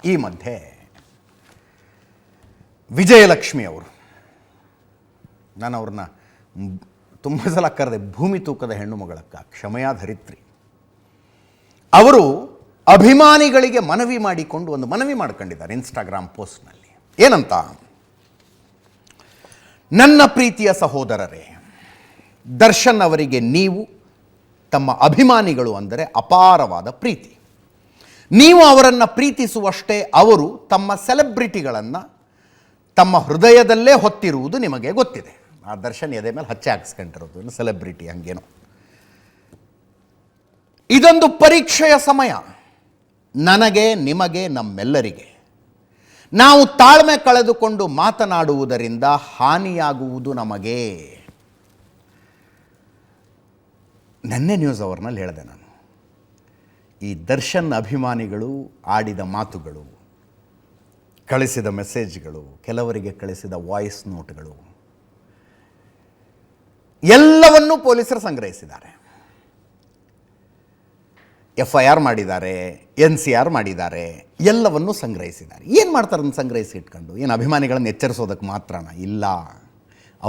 ಈ ಮಧ್ಯೆ ವಿಜಯಲಕ್ಷ್ಮಿ ಅವರು, ನಾನು ಅವ್ರನ್ನ ತುಂಬ ಸಲ ಕರೆದೆ, ಭೂಮಿ ತೂಕದ ಹೆಣ್ಣು ಮಗಳಕ್ಕ, ಕ್ಷಮೆಯ ಧರಿತ್ರಿ. ಅವರು ಅಭಿಮಾನಿಗಳಿಗೆ ಮನವಿ ಮಾಡಿಕೊಂಡು ಒಂದು ಮನವಿ ಮಾಡ್ಕೊಂಡಿದ್ದಾರೆ ಇನ್ಸ್ಟಾಗ್ರಾಮ್ ಪೋಸ್ಟ್ನಲ್ಲಿ. ಏನಂತ? ನನ್ನ ಪ್ರೀತಿಯ ಸಹೋದರರೇ, ದರ್ಶನ್ ಅವರಿಗೆ ನೀವು ತಮ್ಮ ಅಭಿಮಾನಿಗಳು ಅಂದರೆ ಅಪಾರವಾದ ಪ್ರೀತಿ. ನೀವು ಅವರನ್ನು ಪ್ರೀತಿಸುವಷ್ಟೇ ಅವರು ತಮ್ಮ ಸೆಲೆಬ್ರಿಟಿಗಳನ್ನು ತಮ್ಮ ಹೃದಯದಲ್ಲೇ ಹೊತ್ತಿರುವುದು ನಿಮಗೆ ಗೊತ್ತಿದೆ. ಆ ದರ್ಶನ್ ಎದೆ ಮೇಲೆ ಹಚ್ಚೆ ಹಾಕಿಸ್ಕೊಂಡಿರೋದು ಸೆಲೆಬ್ರಿಟಿ ಹಂಗೇನೋ. ಇದೊಂದು ಪರೀಕ್ಷೆಯ ಸಮಯ, ನನಗೆ, ನಿಮಗೆ, ನಮ್ಮೆಲ್ಲರಿಗೆ. ನಾವು ತಾಳ್ಮೆ ಕಳೆದುಕೊಂಡು ಮಾತನಾಡುವುದರಿಂದ ಹಾನಿಯಾಗುವುದು ನಮಗೆ. ನೆನ್ನೆ ನ್ಯೂಸ್ ಅವರ್ನಲ್ಲಿ ಹೇಳಿದೆ ನಾನು, ಈ ದರ್ಶನ್ ಅಭಿಮಾನಿಗಳು ಆಡಿದ ಮಾತುಗಳು, ಕಳಿಸಿದ ಮೆಸೇಜ್ಗಳು, ಕೆಲವರಿಗೆ ಕಳಿಸಿದ ವಾಯ್ಸ್ ನೋಟ್ಗಳು ಎಲ್ಲವನ್ನೂ ಪೊಲೀಸರು ಸಂಗ್ರಹಿಸಿದ್ದಾರೆ. FIR ಮಾಡಿದ್ದಾರೆ, NCR ಮಾಡಿದ್ದಾರೆ, ಎಲ್ಲವನ್ನೂ ಸಂಗ್ರಹಿಸಿದ್ದಾರೆ. ಏನು ಮಾಡ್ತಾರೆ ಅದನ್ನು ಸಂಗ್ರಹಿಸಿ ಇಟ್ಕೊಂಡು? ಏನು ಅಭಿಮಾನಿಗಳನ್ನು ಎಚ್ಚರಿಸೋದಕ್ಕೆ ಮಾತ್ರನಾ? ಇಲ್ಲ,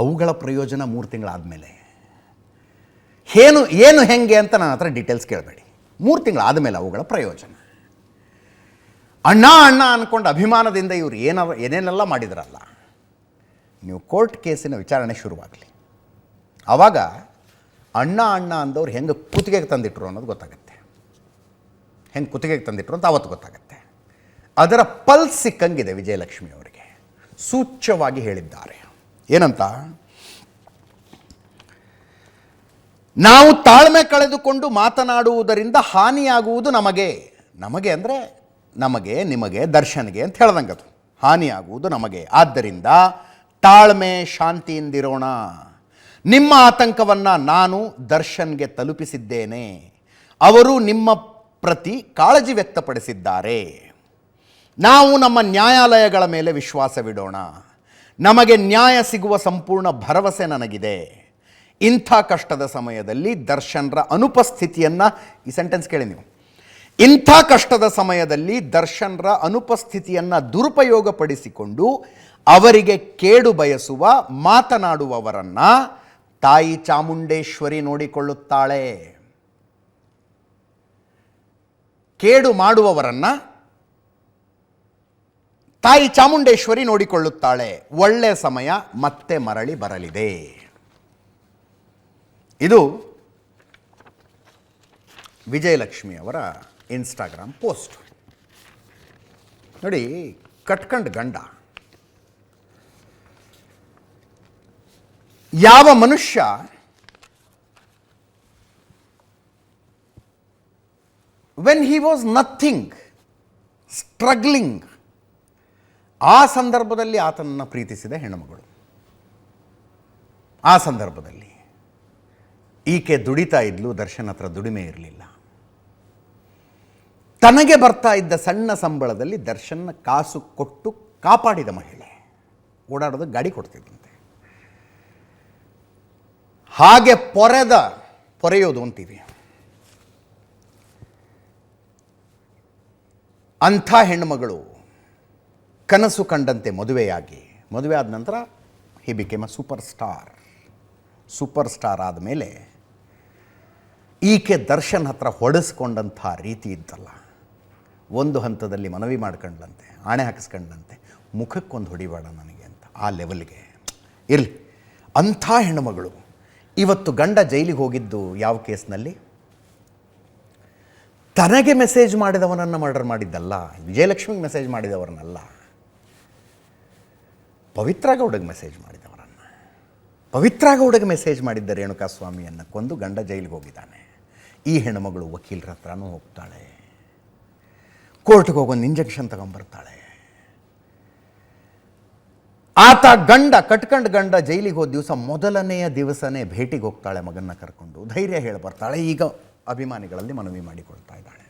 ಅವುಗಳ ಪ್ರಯೋಜನ 3 ತಿಂಗಳಾದಮೇಲೆ. ಏನು ಹೆಂಗೆ ಅಂತ ನನ್ನ ಹತ್ರ ಡೀಟೇಲ್ಸ್ ಕೇಳಬೇಡಿ. 3 ತಿಂಗಳಾದಮೇಲೆ ಅವುಗಳ ಪ್ರಯೋಜನ. ಅಣ್ಣ ಅಣ್ಣ ಅಂದ್ಕೊಂಡು ಅಭಿಮಾನದಿಂದ ಇವರು ಏನೇನೆಲ್ಲ ಮಾಡಿದ್ರಲ್ಲ, ನೀವು ಕೋರ್ಟ್ ಕೇಸಿನ ವಿಚಾರಣೆ ಶುರುವಾಗಲಿ, ಆವಾಗ ಅಣ್ಣ ಅಣ್ಣ ಅಂದವ್ರು ಹೆಂಗೆ ಕುತ್ತಿಗೆಗೆ ತಂದಿಟ್ರು ಅನ್ನೋದು ಗೊತ್ತಾಗುತ್ತೆ. ಹೆಂಗೆ ಕುತ್ತಿಗೆಗೆ ತಂದಿಟ್ರು ಅಂತ ಅವತ್ತು ಗೊತ್ತಾಗುತ್ತೆ. ಅದರ ಪಲ್ಸ್ ಸಿಕ್ಕಂಗಿದೆ ವಿಜಯಲಕ್ಷ್ಮಿ ಅವರಿಗೆ. ಸೂಚ್ಯವಾಗಿ ಹೇಳಿದ್ದಾರೆ. ಏನಂತ? ನಾವು ತಾಳ್ಮೆ ಕಳೆದುಕೊಂಡು ಮಾತನಾಡುವುದರಿಂದ ಹಾನಿಯಾಗುವುದು ನಮಗೆ. ನಮಗೆ ಅಂದರೆ ನಮಗೆ, ನಿಮಗೆ, ದರ್ಶನ್ಗೆ ಅಂತ ಹೇಳ್ದಂಗೆ ಅದು. ಹಾನಿಯಾಗುವುದು ನಮಗೆ. ಆದ್ದರಿಂದ ತಾಳ್ಮೆ, ಶಾಂತಿಯಿಂದಿರೋಣ. ನಿಮ್ಮ ಆತಂಕವನ್ನು ನಾನು ದರ್ಶನ್ಗೆ ತಲುಪಿಸಿದ್ದೇನೆ. ಅವರು ನಿಮ್ಮ ಪ್ರತಿ ಕಾಳಜಿ ವ್ಯಕ್ತಪಡಿಸಿದ್ದಾರೆ. ನಾವು ನಮ್ಮ ನ್ಯಾಯಾಲಯಗಳ ಮೇಲೆ ವಿಶ್ವಾಸವಿಡೋಣ. ನಮಗೆ ನ್ಯಾಯ ಸಿಗುವ ಸಂಪೂರ್ಣ ಭರವಸೆ ನನಗಿದೆ. ಇಂಥ ಕಷ್ಟದ ಸಮಯದಲ್ಲಿ ದರ್ಶನ್ರ ಅನುಪಸ್ಥಿತಿಯನ್ನು, ಈ ಸೆಂಟೆನ್ಸ್ ಕೇಳಿ ನೀವು, ಇಂಥ ಕಷ್ಟದ ಸಮಯದಲ್ಲಿ ದರ್ಶನ್ರ ಅನುಪಸ್ಥಿತಿಯನ್ನು ದುರುಪಯೋಗಪಡಿಸಿಕೊಂಡು ಅವರಿಗೆ ಕೇಡು ಬಯಸುವ ಮಾತನಾಡುವವರನ್ನು ತಾಯಿ ಚಾಮುಂಡೇಶ್ವರಿ ನೋಡಿಕೊಳ್ಳುತ್ತಾಳೆ. ಕೇಡು ಮಾಡುವವರನ್ನು ತಾಯಿ ಚಾಮುಂಡೇಶ್ವರಿ ನೋಡಿಕೊಳ್ಳುತ್ತಾಳೆ. ಒಳ್ಳೆಯ ಸಮಯ ಮತ್ತೆ ಮರಳಿ ಬರಲಿದೆ. ಇದು ವಿಜಯಲಕ್ಷ್ಮಿ ಅವರ ಇನ್ಸ್ಟಾಗ್ರಾಮ್ ಪೋಸ್ಟ್. ನೋಡಿ, ಕಟ್ಕಂಡು ಗಂಡ, ಯಾವ ಮನುಷ್ಯ when he was nothing, struggling, ಆ ಸಂದರ್ಭದಲ್ಲಿ ಆತನನ್ನು ಪ್ರೀತಿಸಿದ ಹೆಣ್ಣುಮಗಳು. ಆ ಸಂದರ್ಭದಲ್ಲಿ ಈಕೆ ದುಡಿತಾ ಇದ್ಲು, ದರ್ಶನ್ ಹತ್ರ ದುಡಿಮೆ ಇರಲಿಲ್ಲ. ತನಗೆ ಬರ್ತಾ ಇದ್ದ ಸಣ್ಣ ಸಂಬಳದಲ್ಲಿ ದರ್ಶನ್ನ ಕಾಸು ಕೊಟ್ಟು ಕಾಪಾಡಿದ ಮಹಿಳೆ. ಓಡಾಡೋದಕ್ಕೆ ಗಾಡಿ ಕೊಡ್ತಿದ್ದಂತೆ. ಹಾಗೆ ಪೊರೆಯೋದು ಅಂತೀವಿ. ಅಂಥ ಹೆಣ್ಣುಮಗಳು ಕನಸು ಕಂಡಂತೆ ಮದುವೆಯಾಗಿ, ಮದುವೆ ಆದ ನಂತರ ಹಿ ಬಿಕೇಮ್ ಅ ಸೂಪರ್ ಸ್ಟಾರ್ ಆದಮೇಲೆ ಈಕೆ ದರ್ಶನ್ ಹತ್ರ ಹೊಡೆಸ್ಕೊಂಡಂಥ ರೀತಿ ಇದ್ದಲ್ಲ, ಒಂದು ಹಂತದಲ್ಲಿ ಮನವಿ ಮಾಡ್ಕೊಂಡ್ಲಂತೆ, ಆಣೆ ಹಾಕಿಸ್ಕೊಂಡ್ಲಂತೆ, ಮುಖಕ್ಕೊಂದು ಹೊಡಿಬೇಡ ನನಗೆ ಅಂತ. ಆ ಲೆವೆಲ್ಗೆ ಇರಲಿ. ಅಂಥ ಹೆಣ್ಣುಮಗಳು ಇವತ್ತು ಗಂಡ ಜೈಲಿಗೆ ಹೋಗಿದ್ದು ಯಾವ ಕೇಸ್ನಲ್ಲಿ? ತನಗೆ ಮೆಸೇಜ್ ಮಾಡಿದವನನ್ನು ಮರ್ಡರ್ ಮಾಡಿದ್ದಲ್ಲ, ವಿಜಯಲಕ್ಷ್ಮಿಗೆ ಮೆಸೇಜ್ ಮಾಡಿದವರನ್ನಲ್ಲ, ಪವಿತ್ರ ಗೌಡಗೆ ಮೆಸೇಜ್ ಮಾಡಿದವರನ್ನು. ಪವಿತ್ರ ಗೌಡಗೆ ಮೆಸೇಜ್ ಮಾಡಿದ್ದ ರೇಣುಕಾಸ್ವಾಮಿಯನ್ನು ಕೊಂದು ಗಂಡ ಜೈಲಿಗೆ ಹೋಗಿದ್ದಾನೆ. ಈ ಹೆಣ್ಣುಮಗಳು ವಕೀಲರ ಹತ್ರನೂ ಹೋಗ್ತಾಳೆ, ಕೋರ್ಟ್ಗೆ ಹೋಗೊಂದು ಇಂಜೆಕ್ಷನ್ ತಗೊಂಬರ್ತಾಳೆ. ಆತ ಕಟ್ಕಂಡು ಗಂಡ ಜೈಲಿಗೆ ಹೋದ ದಿವಸ ಮೊದಲನೆಯ ದಿವಸನೇ ಭೇಟಿಗೆ ಹೋಗ್ತಾಳೆ, ಮಗನ್ನ ಕರ್ಕೊಂಡು ಧೈರ್ಯ ಹೇಳಿ ಬರ್ತಾಳೆ. ಈಗ ಅಭಿಮಾನಿಗಳಲ್ಲಿ ಮನವಿ ಮಾಡಿಕೊಳ್ತಾ ಇದ್ದಾಳೆ.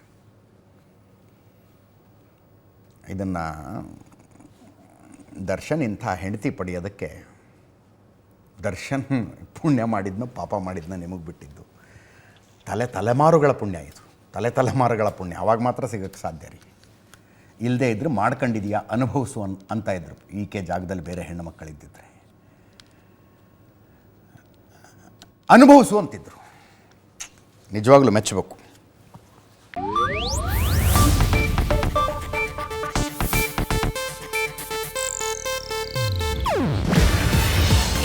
ಇದನ್ನು ದರ್ಶನ್ ಇಂಥ ಹೆಂಡತಿ ಪಡೆಯೋದಕ್ಕೆ ದರ್ಶನ್ ಪುಣ್ಯ ಮಾಡಿದ್ನೋ ಪಾಪ ಮಾಡಿದ್ನೋ ನಿಮಗೆ ಬಿಟ್ಟಿದ್ದು. ತಲೆಮಾರುಗಳ ಪುಣ್ಯ ಇದು, ತಲೆಮಾರುಗಳ ಪುಣ್ಯ. ಅವಾಗ ಮಾತ್ರ ಸಿಗೋಕ್ಕೆ ಸಾಧ್ಯ ರೀ. ಇಲ್ಲದೇ ಇದ್ದರೆ ಮಾಡ್ಕೊಂಡಿದೆಯಾ ಅನುಭವಿಸು ಅಂತ ಇದ್ರು. ಈಕೆ ಜಾಗದಲ್ಲಿ ಬೇರೆ ಹೆಣ್ಣು ಮಕ್ಕಳಿದ್ದಿದ್ರೆ ಅನುಭವಿಸು ಅಂತಿದ್ರು. ನಿಜವಾಗ್ಲೂ ಮೆಚ್ಚಬೇಕು.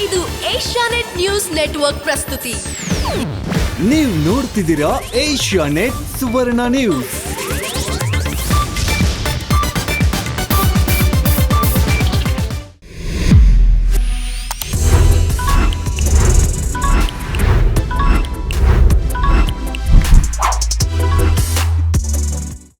ಇದು ಏಷ್ಯಾನೆಟ್ ನ್ಯೂಸ್ ನೆಟ್ವರ್ಕ್ ಪ್ರಸ್ತುತಿ. ನೀವು ನೋಡ್ತಿದ್ದೀರಾ ಏಷ್ಯಾನೆಟ್ ಸುವರ್ಣ ನ್ಯೂಸ್.